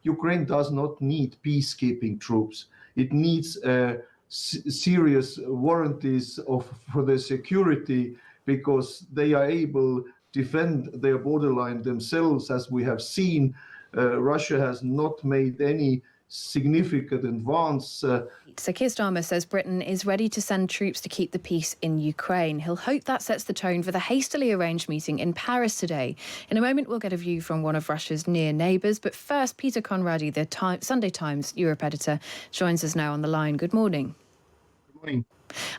Ukraine does not need peacekeeping troops. It needs serious warranties for their security, because they are able to defend their borderline themselves. As we have seen, Russia has not made any significant advance. So Keir Starmer says Britain is ready to send troops to keep the peace in Ukraine. He'll hope that sets the tone for the hastily arranged meeting in Paris today. In a moment, we'll get a view from one of Russia's near neighbours. But first, Peter Conradi, the Sunday Times Europe editor, joins us now on the line. Good morning. Good morning.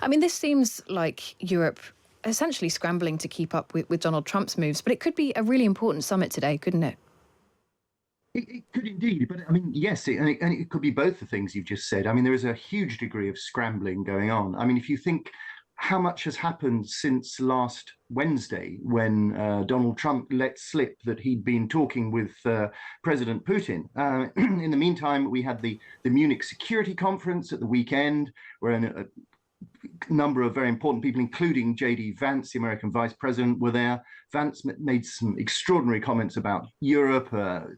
I mean, this seems like Europe essentially scrambling to keep up with Donald Trump's moves, but it could be a really important summit today, couldn't it? It could indeed, but I mean, yes, and it could be both the things you've just said. I mean, there is a huge degree of scrambling going on. I mean, if you think how much has happened since last Wednesday, when Donald Trump let slip that he'd been talking with President Putin. In the meantime, we had the Munich Security Conference at the weekend, where a number of very important people, including J.D. Vance, the American vice president, were there. Vance made some extraordinary comments about Europe,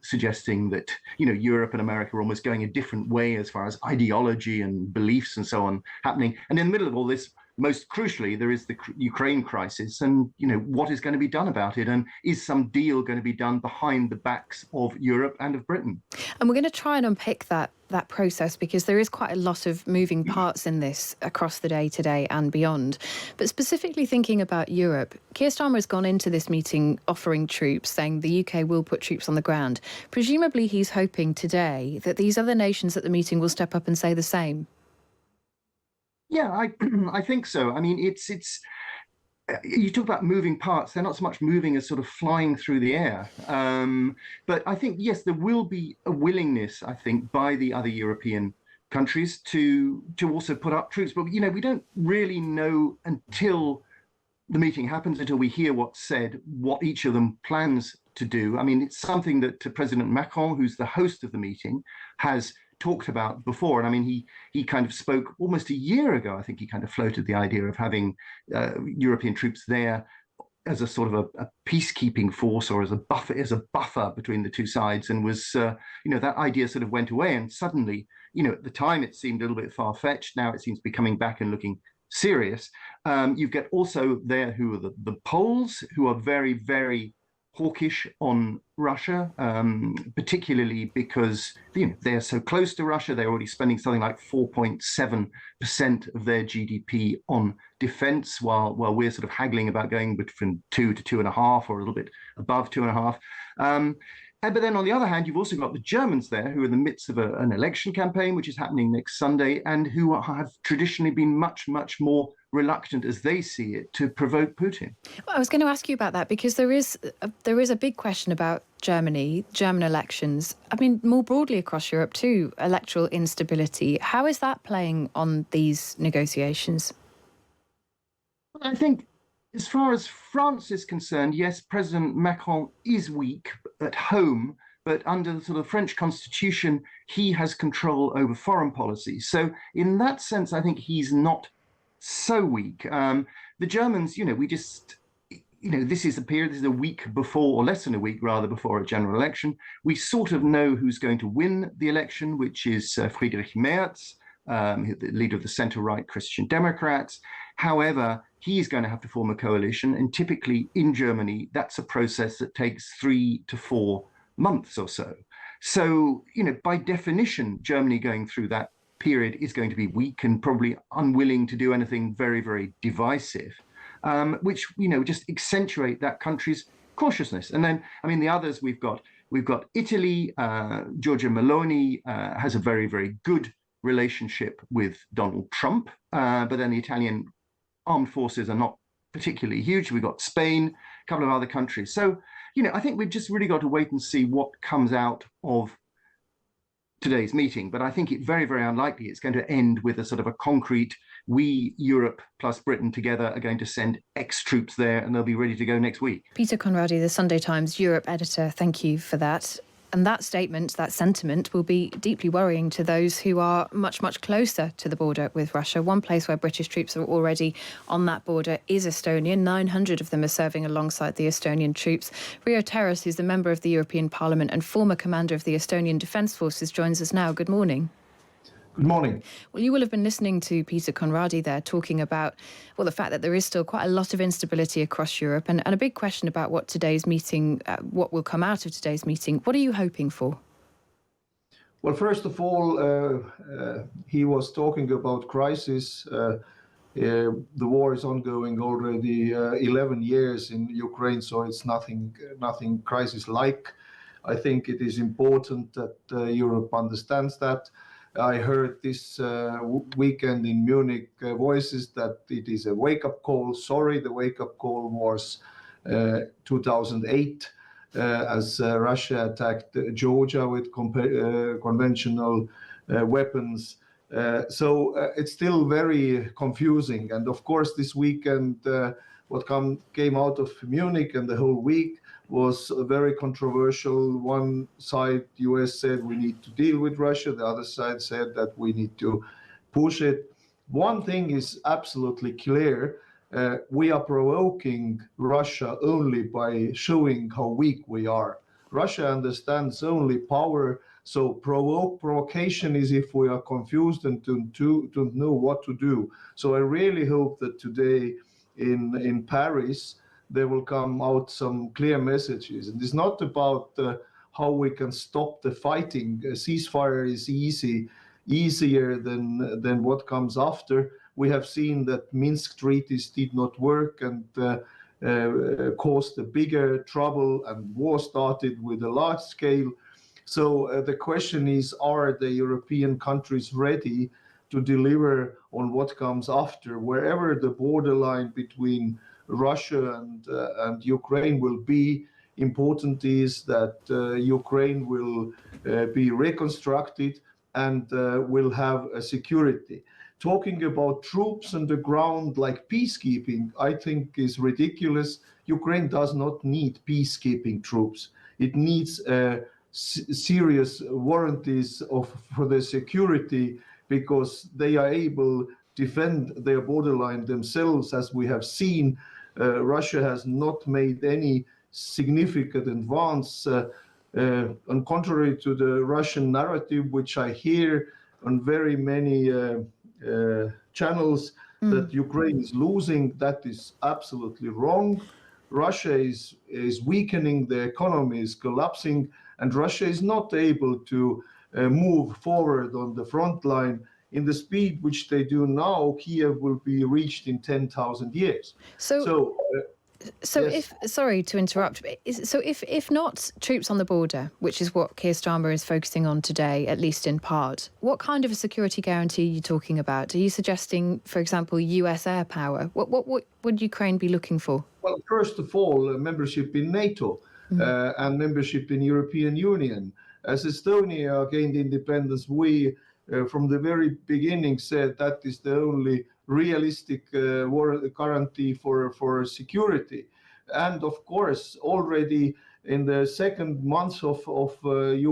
suggesting that, you know, Europe and America are almost going a different way as far as ideology and beliefs and so on happening. And in the middle of all this, most crucially, there is the Ukraine crisis, and, you know, what is going to be done about it, and is some deal going to be done behind the backs of Europe and of Britain? And we're going to try and unpick that process, because there is quite a lot of moving parts in this across the day today and beyond. But specifically thinking about Europe, Keir Starmer has gone into this meeting offering troops, saying the UK will put troops on the ground. Presumably he's hoping today that these other nations at the meeting will step up and say the same. Yeah, I think so. I mean, it's you talk about moving parts. They're not so much moving as sort of flying through the air. But I think, yes, there will be a willingness, I think, by the other European countries to also put up troops. But, you know, we don't really know until the meeting happens, until we hear what's said, what each of them plans to do. I mean, it's something that President Macron, who's the host of the meeting, has talked about before. And I mean, he kind of spoke almost a year ago. I think he kind of floated the idea of having European troops there as a sort of a peacekeeping force, or as a buffer between the two sides, and was you know, that idea sort of went away. And suddenly, you know, at the time it seemed a little bit far-fetched. Now it seems to be coming back and looking serious. You've got also there who are the Poles, who are very, very hawkish on Russia, particularly because, you know, they're so close to Russia. They're already spending something like 4.7% of their GDP on defense, while we're sort of haggling about going between 2 to 2.5, or a little bit above 2.5. But then on the other hand, you've also got the Germans there, who are in the midst of an election campaign, which is happening next Sunday, and who have traditionally been much, much more reluctant, as they see it, to provoke Putin. Well, I was going to ask you about that, because there is a big question about German elections. I mean, more broadly across Europe too, electoral instability. How is that playing on these negotiations? Well, I think, as far as France is concerned, yes, President Macron is weak at home, but under the sort of French constitution, he has control over foreign policy. So in that sense, I think he's not so weak. The Germans, you know, this is a week before, or less than a week rather, before a general election. We sort of know who's going to win the election, which is Friedrich Merz, the leader of the centre-right Christian Democrats. However, he's going to have to form a coalition, and typically in Germany, that's a process that takes 3 to 4 months or so. So, you know, by definition, Germany going through that period is going to be weak and probably unwilling to do anything very, very divisive, which, you know, just accentuate that country's cautiousness. And then, I mean, the others we've got Italy. Giorgia Meloni has a very, very good relationship with Donald Trump, but then the Italian armed forces are not particularly huge. We've got Spain, a couple of other countries. So, you know, I think we've just really got to wait and see what comes out of today's meeting. But I think it's very, very unlikely it's going to end with a sort of a concrete, we, Europe plus Britain together, are going to send X troops there and they'll be ready to go next week. Peter Conradi, the Sunday Times Europe editor, thank you for that. And that statement, that sentiment, will be deeply worrying to those who are much, much closer to the border with Russia. One place where British troops are already on that border is Estonia. 900 of them are serving alongside the Estonian troops. Riho Terras, who's a member of the European Parliament and former commander of the Estonian Defence Forces, joins us now. Good morning. Good morning. Well, you will have been listening to Peter Conradi there talking about, well, the fact that there is still quite a lot of instability across Europe and a big question about what today's meeting, what will come out of today's meeting. What are you hoping for? Well, first of all, he was talking about crisis. The war is ongoing already 11 years in Ukraine, so it's nothing crisis-like. I think it is important that Europe understands that. I heard this weekend in Munich voices that it is a wake-up call. Sorry, the wake-up call was 2008 as Russia attacked Georgia with conventional weapons. So it's still very confusing. And of course, this weekend, what came out of Munich and the whole week was very controversial. One side, US said we need to deal with Russia. The other side said that we need to push it. One thing is absolutely clear. We are provoking Russia only by showing how weak we are. Russia understands only power. So provocation is if we are confused and don't know what to do. So I really hope that today in Paris, there will come out some clear messages. And it's not about how we can stop the fighting. A ceasefire is easier than what comes after. We have seen that Minsk treaties did not work and caused a bigger trouble, and war started with a large scale. So the question is, are the European countries ready to deliver on what comes after? Wherever the borderline between Russia and Ukraine will be, important is that Ukraine will be reconstructed and will have a security. Talking about troops on the ground like peacekeeping, I think is ridiculous. Ukraine does not need peacekeeping troops. It needs serious warranties for their security, because they are able to defend their borderline themselves. As we have seen, Russia has not made any significant advance, on contrary to the Russian narrative, which I hear on very many channels, that Ukraine is losing. That is absolutely wrong. Russia is weakening, the economy is collapsing, and Russia is not able to move forward on the front line in the speed which they do now. Kiev will be reached in 10,000 years. So yes. Sorry to interrupt, if not troops on the border, which is what Keir Starmer is focusing on today, at least in part, what kind of a security guarantee are you talking about? Are you suggesting, for example, US air power? What would Ukraine be looking for? Well, first of all, membership in NATO and membership in European Union. As Estonia gained independence, we from the very beginning said that is the only realistic guarantee for security. And of course, already in the second month of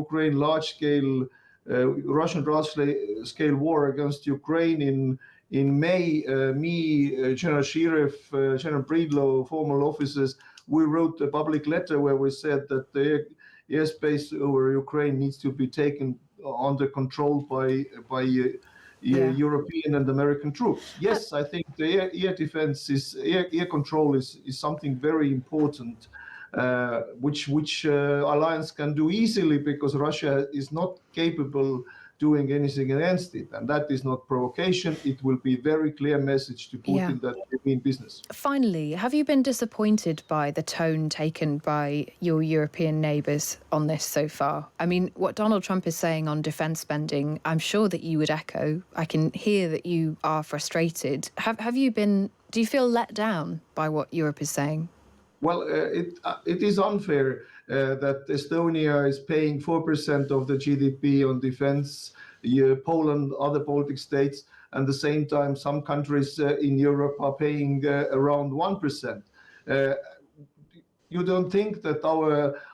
Ukraine large-scale Russian large-scale war against Ukraine in May, General Shirev, General Breedlove, formal officers, we wrote a public letter where we said that the airspace over Ukraine needs to be taken under control by European and American troops. Yes, I think the air defense air control is something very important, which alliance can do easily, because Russia is not capable doing anything against it, and that is not provocation. It will be a very clear message to Putin that we mean business. Finally, have you been disappointed by the tone taken by your European neighbours on this so far? I mean, what Donald Trump is saying on defence spending, I'm sure that you would echo. I can hear that you are frustrated. Have you been? Do you feel let down by what Europe is saying? Well, it is unfair that Estonia is paying 4% of the GDP on defense, Poland, other Baltic states, and at the same time, some countries in Europe are paying around 1%. you don't think that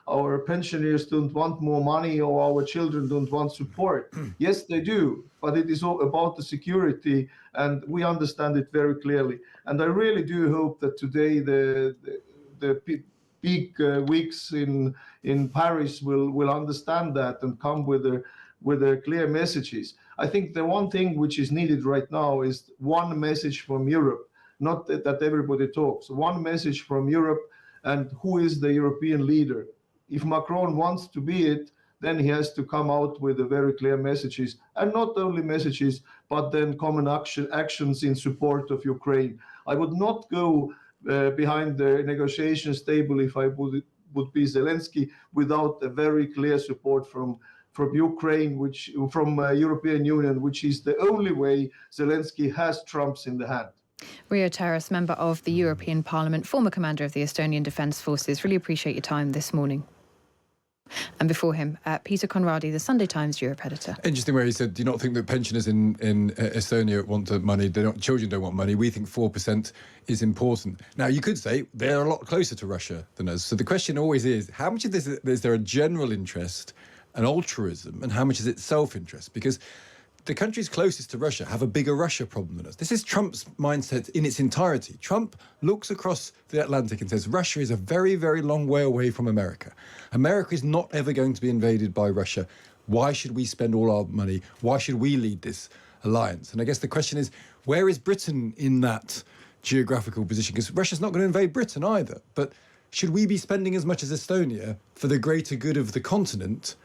our pensioners don't want more money or our children don't want support. Yes, they do, but it is all about the security, and we understand it very clearly. And I really do hope that today the big weeks in Paris will understand that and come with the clear messages. I think the one thing which is needed right now is one message from Europe, not that everybody talks. One message from Europe, and who is the European leader? If Macron wants to be it, then he has to come out with the very clear messages, and not only messages, but then common actions in support of Ukraine. I would not go behind the negotiations table if I would be Zelensky without a very clear support from Ukraine, from European Union, which is the only way Zelensky has trumps in the hand. Riho Terras, member of the European Parliament, former commander of the Estonian Defence Forces. Really appreciate your time this morning. And before him, Peter Conradi, the Sunday Times Europe editor. Interesting where he said, do you not think that pensioners in Estonia want the money? Children don't want money. We think 4% is important. Now, you could say they're a lot closer to Russia than us. So the question always is, how much of this is there a general interest, an altruism, and how much is it self-interest? Because the countries closest to Russia have a bigger Russia problem than us. This is Trump's mindset in its entirety. Trump looks across the Atlantic and says Russia is a very, very long way away from America. America is not ever going to be invaded by Russia. Why should we spend all our money? Why should we lead this alliance? And I guess the question is, where is Britain in that geographical position? Because Russia's not going to invade Britain either. But should we be spending as much as Estonia for the greater good of the continent?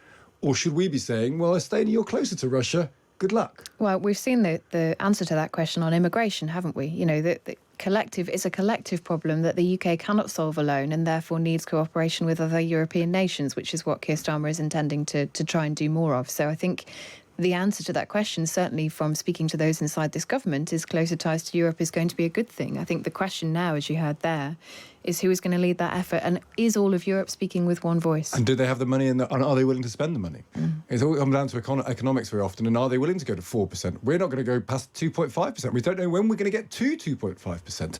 Or should we be saying, well, Estonia, you're closer to Russia. Good luck. Well, we've seen the answer to that question on immigration, haven't we? You know, the collective is a collective problem that the UK cannot solve alone, and therefore needs cooperation with other European nations, which is what Keir Starmer is intending to try and do more of. So I think the answer to that question, certainly from speaking to those inside this government, is closer ties to Europe is going to be a good thing. I think the question now, as you heard there, is who is going to lead that effort, and is all of Europe speaking with one voice? And do they have the money, and are they willing to spend the money? It's all come down to economics very often, and are they willing to go to 4%? We're not going to go past 2.5%. We don't know when we're going to get to 2.5%.